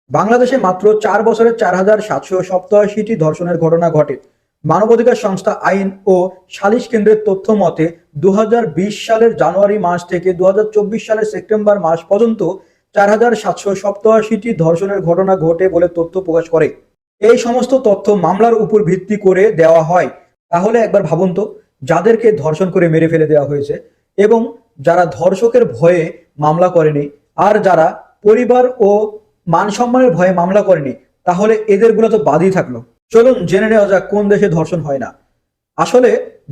বাংলাদেশে মাত্র 4 বছরে 4,787টি ধর্ষণের ঘটনা ঘটে। মানবাধিকার সংস্থা আইন ও সালিশ কেন্দ্রের তথ্য মতে 2020 সালের জানুয়ারি মাস থেকে 2024 সালের সেপ্টেম্বর মাস পর্যন্ত 4,787টি ধর্ষণের ঘটনা ঘটে বলে তথ্য প্রকাশ করে। এই সমস্ত তথ্য মামলার উপর ভিত্তি করে দেওয়া হয়। তাহলে একবার ভাবুন তো, যাদেরকে ধর্ষণ করে মেরে ফেলে দেওয়া হয়েছে এবং যারা ধর্ষকের ভয়ে মামলা করেনি, আর যারা পরিবার ও মান সম্মানের ভয়ে মামলা করেনি, তাহলে এদেরগুলো তো বাদই থাকলো। চলুন জেনে নেওয়া যাক কোন দেশে ধর্ষণ হয় না। আসলে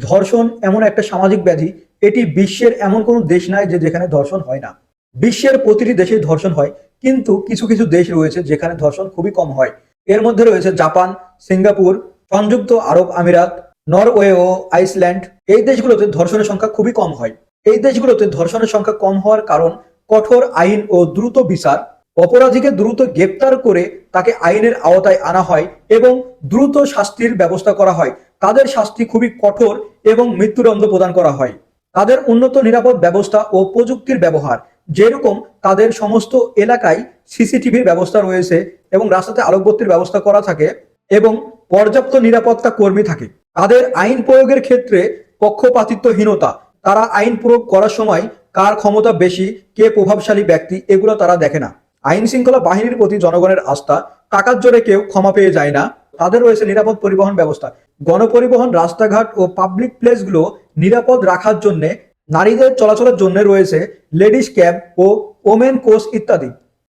ধর্ষণ এমন একটা সামাজিক ব্যাধি, এটি বিশ্বের এমন কোনো দেশ নাই যে যেখানে ধর্ষণ হয় না। বিশ্বের প্রতিটি দেশে ধর্ষণ হয়, কিন্তু কিছু কিছু দেশ রয়েছে যেখানে ধর্ষণ খুবই কম হয়। এর মধ্যে রয়েছে জাপান, সিঙ্গাপুর, সংযুক্ত আরব আমিরাত, নরওয়ে ও আইসল্যান্ড। এই দেশগুলোতে ধর্ষণের সংখ্যা খুবই কম হয়। এই দেশগুলোতে ধর্ষণের সংখ্যা কম হওয়ার কারণ কঠোর আইন ও দ্রুত বিচার। অপরাধীকে দ্রুত গ্রেপ্তার করে তাকে আইনের আওতায় আনা হয় এবং দ্রুত শাস্তির ব্যবস্থা করা হয়। তাদের শাস্তি খুবই কঠোর এবং মৃত্যুদণ্ড প্রদান করা হয়। তাদের উন্নত নিরাপদ ব্যবস্থা ও প্রযুক্তির ব্যবহার, যেরকম তাদের সমস্ত এলাকায় সিসিটিভির ব্যবস্থা রয়েছে এবং রাস্তাতে আলোকবর্তির ব্যবস্থা করা থাকে এবং পর্যাপ্ত নিরাপত্তা কর্মী থাকে। তাদের আইন প্রয়োগের ক্ষেত্রে পক্ষপাতিত্বহীনতা, তারা আইন প্রয়োগ করার সময় কার ক্ষমতা বেশি, কে প্রভাবশালী ব্যক্তি, এগুলো তারা দেখে না। আইন শৃঙ্খলা বাহিনীর প্রতি জনগণের আস্থা, টাকার জোরে কেউ ক্ষমা পেয়ে যায় না। তাদের রয়েছে নিরাপদ পরিবহন ব্যবস্থা, গণপরিবহন, রাস্তাঘাট ও পাবলিক প্লেসগুলো নিরাপদ রাখার জন্য, নারীদের চলাচলের জন্য রয়েছে লেডিস ক্যাব ও ওমেন কোচ ইত্যাদি।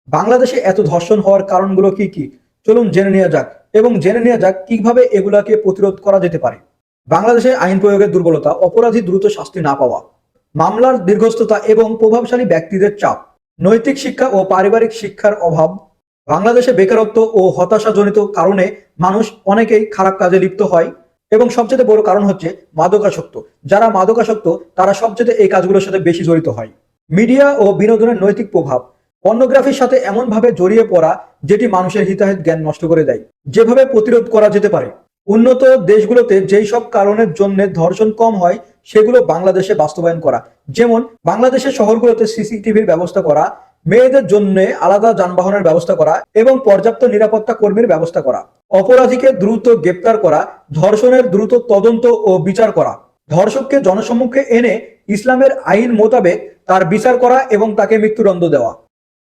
বাংলাদেশে এত ধর্ষণ হওয়ার কারণগুলো কি কি, চলুন জেনে নেওয়া যাক এবং জেনে নেওয়া যাক কিভাবে এগুলাকে প্রতিরোধ করা যেতে পারে। বাংলাদেশে আইন প্রয়োগের দুর্বলতা, অপরাধী দ্রুত শাস্তি না পাওয়া, মামলার দীর্ঘস্থতা এবং প্রভাবশালী ব্যক্তিদের চাপ, নৈতিক শিক্ষা ও পারিবারিক শিক্ষার অভাব। বাংলাদেশে বেকারত্ব ও হতাশাজনিত কারণে মানুষ অনেকেই খারাপ কাজে লিপ্ত হয় এবং সবচেয়ে বড় কারণ হচ্ছে মাদকাসক্ত। যারা মাদকাসক্ত তারা সবচেয়ে এই কাজগুলোর সাথে বেশি জড়িত হয়। মিডিয়া ও বিনোদনের নৈতিক প্রভাব, পর্নোগ্রাফির সাথে এমনভাবে জড়িয়ে পড়া যেটি মানুষের হিতাহিত জ্ঞান নষ্ট করে দেয়। যেভাবে প্রতিরোধ করা যেতে পারে, উন্নত দেশগুলোতে যেই সব কারণের জন্য ধর্ষণ কম হয় সেগুলো বাংলাদেশে বাস্তবায়ন করা। যেমন বাংলাদেশের শহরগুলোতে সিসিটিভির ব্যবস্থা করা, মেয়েদের জন্য আলাদা যানবাহনের ব্যবস্থা করা এবং পর্যাপ্ত নিরাপত্তা কর্মীর ব্যবস্থা করা, অপরাধীকে দ্রুত গ্রেপ্তার করা, ধর্ষণের দ্রুত তদন্ত ও বিচার করা, ধর্ষককে জনসম্মুখে এনে ইসলামের আইন মোতাবেক তার বিচার করা এবং তাকে মৃত্যুদণ্ড দেওয়া।